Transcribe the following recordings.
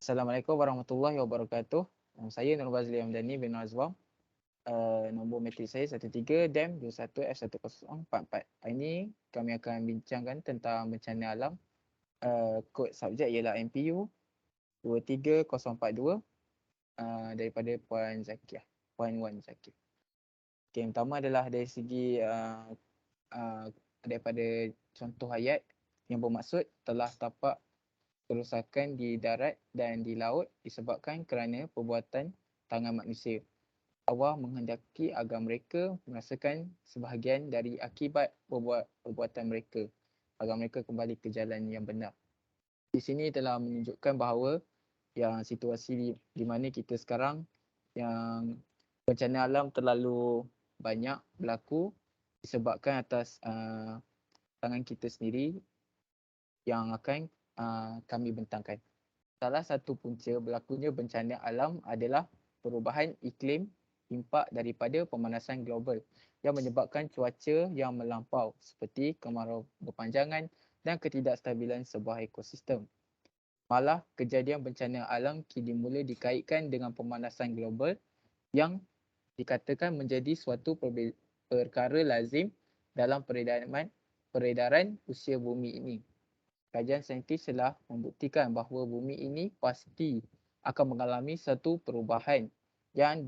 Assalamualaikum warahmatullahi wabarakatuh. Saya Nur Bazli Hamdani bin Azwam. Nombor matrik saya 13 DAM 21 F1044. Hari ini kami akan bincangkan tentang bencana alam. Kod subjek ialah MPU 23042 daripada Puan Zakiah. Puan Wan Zakiah. Okay, yang pertama adalah dari segi daripada contoh ayat yang bermaksud telah tapak kerusakan di darat dan di laut disebabkan kerana perbuatan tangan manusia. Allah menghendaki agar mereka merasakan sebahagian dari akibat perbuatan mereka agar mereka kembali ke jalan yang benar. Di sini telah menunjukkan bahawa yang situasi di mana kita sekarang yang bencana alam terlalu banyak berlaku disebabkan atas tangan kita sendiri yang akan kami bentangkan. Salah satu punca berlakunya bencana alam adalah perubahan iklim impak daripada pemanasan global yang menyebabkan cuaca yang melampau seperti kemarau berpanjangan dan ketidakstabilan sebuah ekosistem. Malah kejadian bencana alam kini mula dikaitkan dengan pemanasan global yang dikatakan menjadi suatu perkara lazim dalam peredaran usia bumi ini. Kajian saintis telah membuktikan bahawa bumi ini pasti akan mengalami satu perubahan yang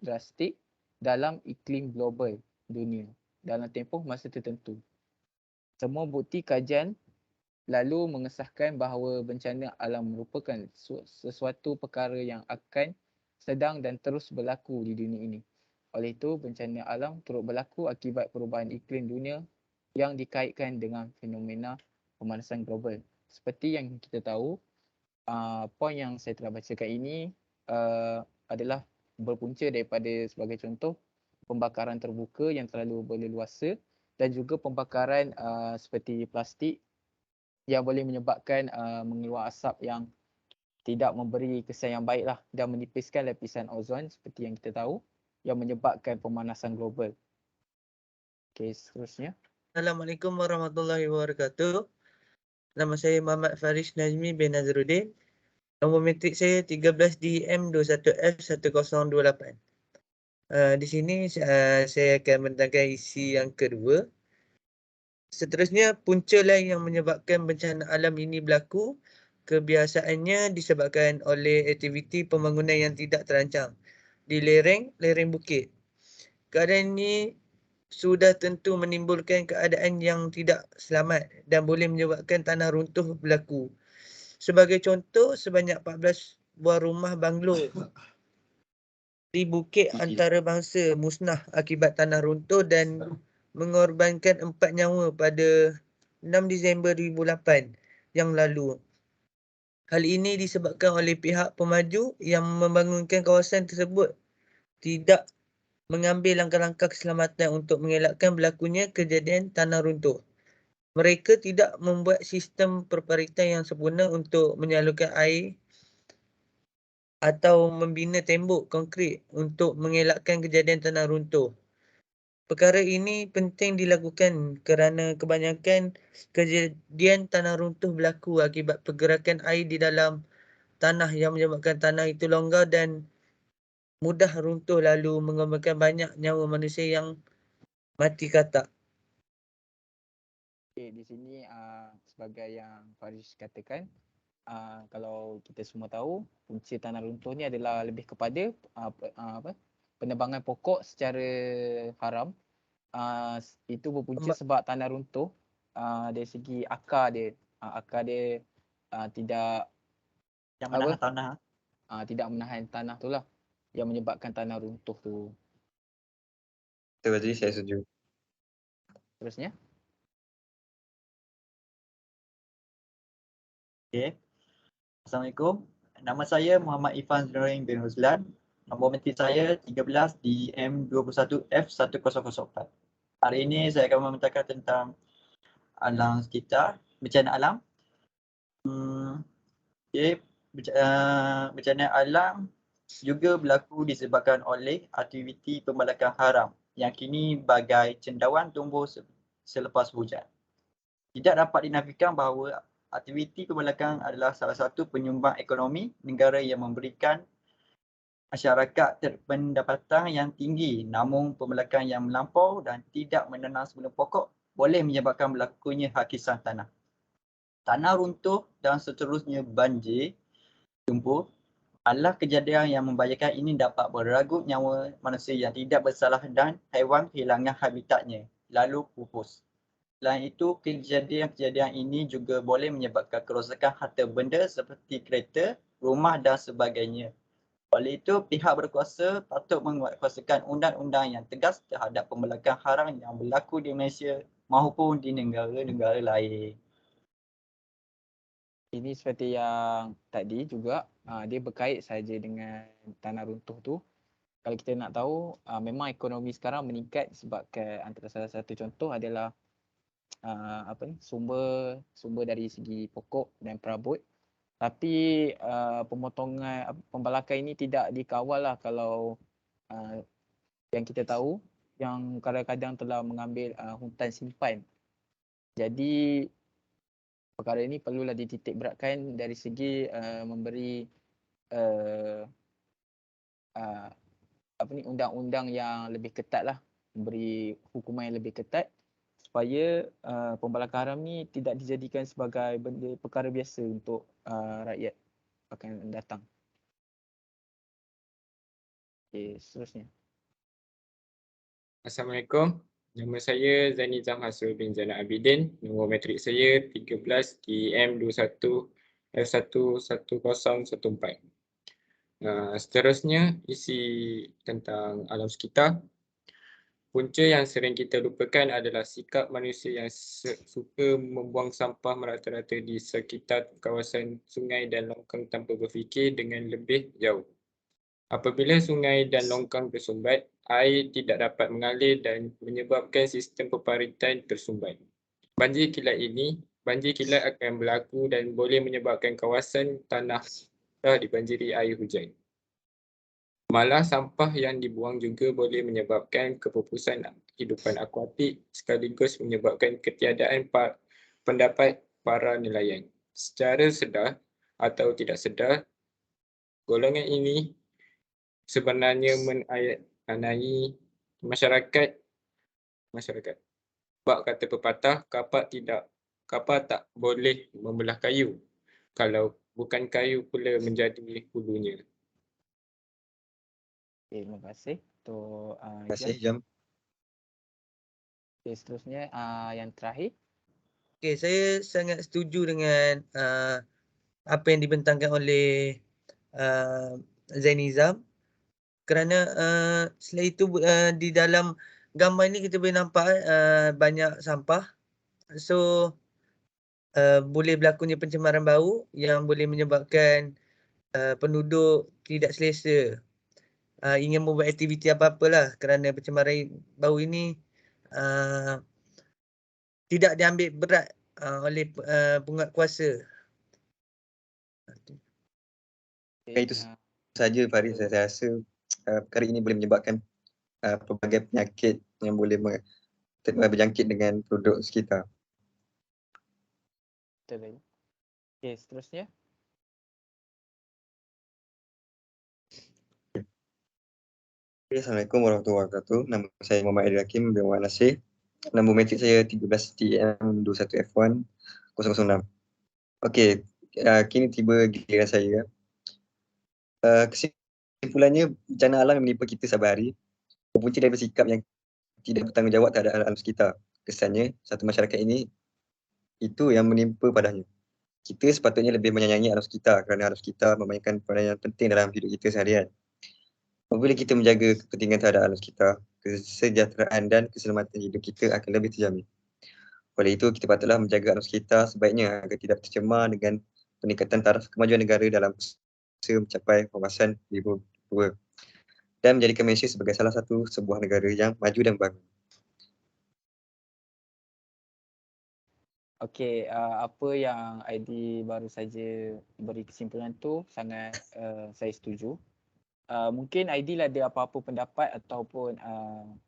drastik dalam iklim global dunia dalam tempoh masa tertentu. Semua bukti kajian lalu mengesahkan bahawa bencana alam merupakan sesuatu perkara yang akan sedang dan terus berlaku di dunia ini. Oleh itu, bencana alam turut berlaku akibat perubahan iklim dunia yang dikaitkan dengan fenomena pemanasan global. Seperti yang kita tahu, poin yang saya telah bacakan ini adalah berpunca daripada sebagai contoh pembakaran terbuka yang terlalu berleluasa dan juga pembakaran seperti plastik yang boleh menyebabkan mengeluar asap yang tidak memberi kesan yang baiklah dan menipiskan lapisan ozon seperti yang kita tahu yang menyebabkan pemanasan global. Okey, seterusnya. Assalamualaikum warahmatullahi wabarakatuh. Nama saya Muhammad Faris Najmi bin Nazruddin. Nombor matrik saya 13DM21F1028. Di sini saya akan mentangkan isi yang kedua. Seterusnya, punca lain yang menyebabkan bencana alam ini berlaku kebiasaannya disebabkan oleh aktiviti pembangunan yang tidak terancang di lereng bukit. Keadaan ini sudah tentu menimbulkan keadaan yang tidak selamat dan boleh menyebabkan tanah runtuh berlaku. Sebagai contoh, sebanyak 14 buah rumah banglo di bukit antarabangsa musnah akibat tanah runtuh dan mengorbankan 4 nyawa pada 6 Disember 2008 yang lalu. Hal ini disebabkan oleh pihak pemaju yang membangunkan kawasan tersebut tidak mengambil langkah-langkah keselamatan untuk mengelakkan berlakunya kejadian tanah runtuh. Mereka tidak membuat sistem perparitan yang sempurna untuk menyalurkan air atau membina tembok konkrit untuk mengelakkan kejadian tanah runtuh. Perkara ini penting dilakukan kerana kebanyakan kejadian tanah runtuh berlaku akibat pergerakan air di dalam tanah yang menyebabkan tanah itu longgar dan mudah runtuh lalu mengorbankan banyak nyawa manusia yang mati katak. Okay, di sini sebagai yang Faris katakan, kalau kita semua tahu, punca tanah runtuh ni adalah lebih kepada penebangan pokok secara haram. Itu berpunca sebab tanah runtuh dari segi akar dia. Akar dia tidak yang menahan tanah. Tidak menahan tanah tu lah yang menyebabkan tanah runtuh tu. Betul, jadi saya setuju. Terusnya. Okay. Assalamualaikum. Nama saya Muhammad Ifan Zurain bin Huzlan. Nombor matrik saya 13DM21F1004. Hari ini saya akan membentangkan tentang alam sekitar, bencana alam. Okay. Bencana alam juga berlaku disebabkan oleh aktiviti pembalakan haram yang kini bagai cendawan tumbuh selepas hujan. Tidak dapat dinafikan bahawa Aktiviti pembelakangan adalah salah satu penyumbang ekonomi negara yang memberikan masyarakat pendapatan yang tinggi, namun pembelakangan yang melampau dan tidak menanam sebelum pokok boleh menyebabkan berlakunya hakisan tanah. Tanah runtuh dan seterusnya banjir, lumpur, adalah kejadian yang membahayakan. Ini dapat beragut nyawa manusia yang tidak bersalah dan haiwan kehilangan habitatnya, lalu pupus. Selain itu, kejadian-kejadian ini juga boleh menyebabkan kerosakan harta benda seperti kereta, rumah dan sebagainya. Oleh itu, pihak berkuasa patut menguatkuasakan undang-undang yang tegas terhadap pembelakangan haram yang berlaku di Malaysia maupun di negara-negara lain. Ini seperti yang tadi juga, dia berkait saja dengan tanah runtuh tu. Kalau kita nak tahu, memang ekonomi sekarang meningkat sebabkan antara salah satu contoh adalah sumber dari segi pokok dan perabot. Tapi pemotongan pembalakan ini tidak dikawal lah kalau yang kita tahu yang kadang-kadang telah mengambil hutan simpan. Jadi perkara ini perlulah dititik beratkan dari segi memberi undang-undang yang lebih ketat lah, memberi hukuman yang lebih ketat supaya pembalakan haram ni tidak dijadikan sebagai benda perkara biasa untuk rakyat akan datang. Okey, seterusnya. Assalamualaikum. Nama saya Zainizam Hasul bin Zainal Abidin. Nombor matrik saya 13 TM21 F11014. Seterusnya isi tentang alam sekitar. Punca yang sering kita lupakan adalah sikap manusia yang suka membuang sampah merata-rata di sekitar kawasan sungai dan longkang tanpa berfikir dengan lebih jauh. Apabila sungai dan longkang tersumbat, air tidak dapat mengalir dan menyebabkan sistem peparitan tersumbat. Banjir kilat akan berlaku dan boleh menyebabkan kawasan tanah dibanjiri air hujan. Malah sampah yang dibuang juga boleh menyebabkan kepupusan kehidupan akuatik sekaligus menyebabkan ketiadaan pendapat para nelayan. Secara sedar atau tidak sedar, golongan ini sebenarnya menayai masyarakat. Bab kata pepatah, kapal tak boleh membelah kayu kalau bukan kayu pula menjadi hulunya. Okay, terima kasih untuk Terima kasih, Jam. Okay, seterusnya yang terakhir. Okey, saya sangat setuju dengan apa yang dibentangkan oleh Zainizam. Kerana selain itu di dalam gambar ni kita boleh nampak banyak sampah. So boleh berlakunya pencemaran bau yang boleh menyebabkan penduduk tidak selesa ingin membuat aktiviti apa-apalah kerana pencemaran bau ini tidak diambil berat oleh penguatkuasa. Okay, Itu saja Farid, saya rasa perkara ini boleh menyebabkan pelbagai penyakit yang boleh berjangkit dengan penduduk sekitar. betul. Okay, seterusnya. Assalamualaikum warahmatullahi wabarakatuh. Nama saya Muhammad Adil Hakim bin Muhammad Nasir. Nombor matrik saya 13 TM21F1 006. Okey, kini tiba giliran saya. Kesimpulannya, bencana alam yang menimpa kita saban hari berpunca dari sikap yang tidak bertanggungjawab terhadap alam sekitar. Kesannya, satu masyarakat ini itu yang menimpa padanya. Kita sepatutnya lebih menyayangi alam sekitar kerana alam sekitar memainkan peranan yang penting dalam hidup kita seharian. Apabila kita menjaga kepentingan terhadap alam sekitar, kesejahteraan dan keselamatan hidup kita akan lebih terjamin. Oleh itu, kita patutlah menjaga alam sekitar sebaiknya agar tidak tercemar dengan peningkatan taraf kemajuan negara dalam usaha mencapai kawasan 2022 dan menjadikan Malaysia sebagai salah satu sebuah negara yang maju dan bangun. Okey, apa yang ID baru saja beri kesimpulan tu sangat saya setuju. Mungkin ID lah ada apa-apa pendapat ataupun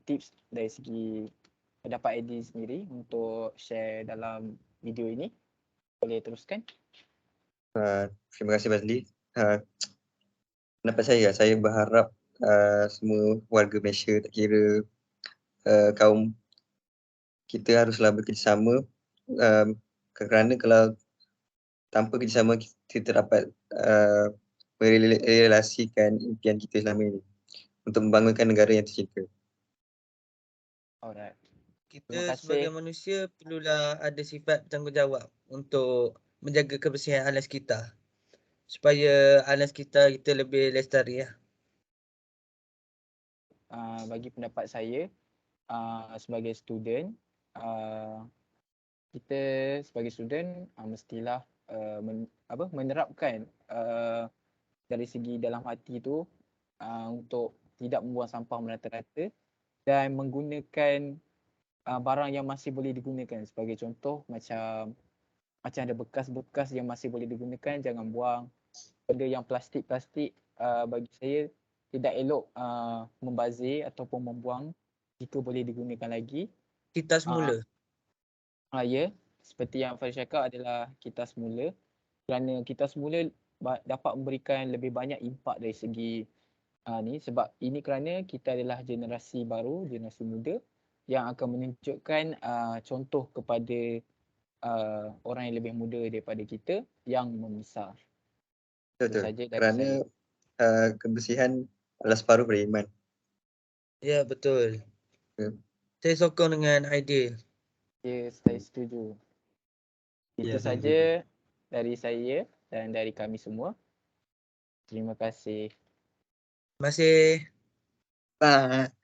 tips dari segi pendapat ID sendiri untuk share dalam video ini. Boleh teruskan. Terima kasih Fazli. Pendapat saya berharap semua warga Malaysia, tak kira kaum, kita haruslah bekerjasama, kerana kalau tanpa kerjasama kita dapat merelasikan impian kita selama ini untuk membangunkan negara yang tercinta. Alright. Kita Terima sebagai kasih. manusia perlulah ada sifat bertanggungjawab untuk menjaga kebersihan alam sekitar supaya alam sekitar kita lebih lestari ya. Bagi pendapat saya, sebagai student, kita sebagai student mestilah menerapkan dari segi dalam hati tu untuk tidak membuang sampah merata-rata dan menggunakan barang yang masih boleh digunakan. Sebagai contoh macam ada bekas-bekas yang masih boleh digunakan, jangan buang. Benda yang plastik-plastik bagi saya tidak elok membazir ataupun membuang jika boleh digunakan lagi. Kita semula. Ya, seperti yang Faris cakap adalah kita semula, kerana kita semula dapat memberikan lebih banyak impak dari segi ni, sebab ini kerana kita adalah generasi baru, generasi muda yang akan menunjukkan contoh kepada orang yang lebih muda daripada kita yang memisah. Itu Betul. saja dari Kerana saya. kebersihan adalah separuh dari iman. Ya betul. Ya. Saya sokong dengan idea. Ya, saya setuju. Itu Ya, saya saja dari saya dan dari kami semua. Terima kasih. Terima kasih. Bye.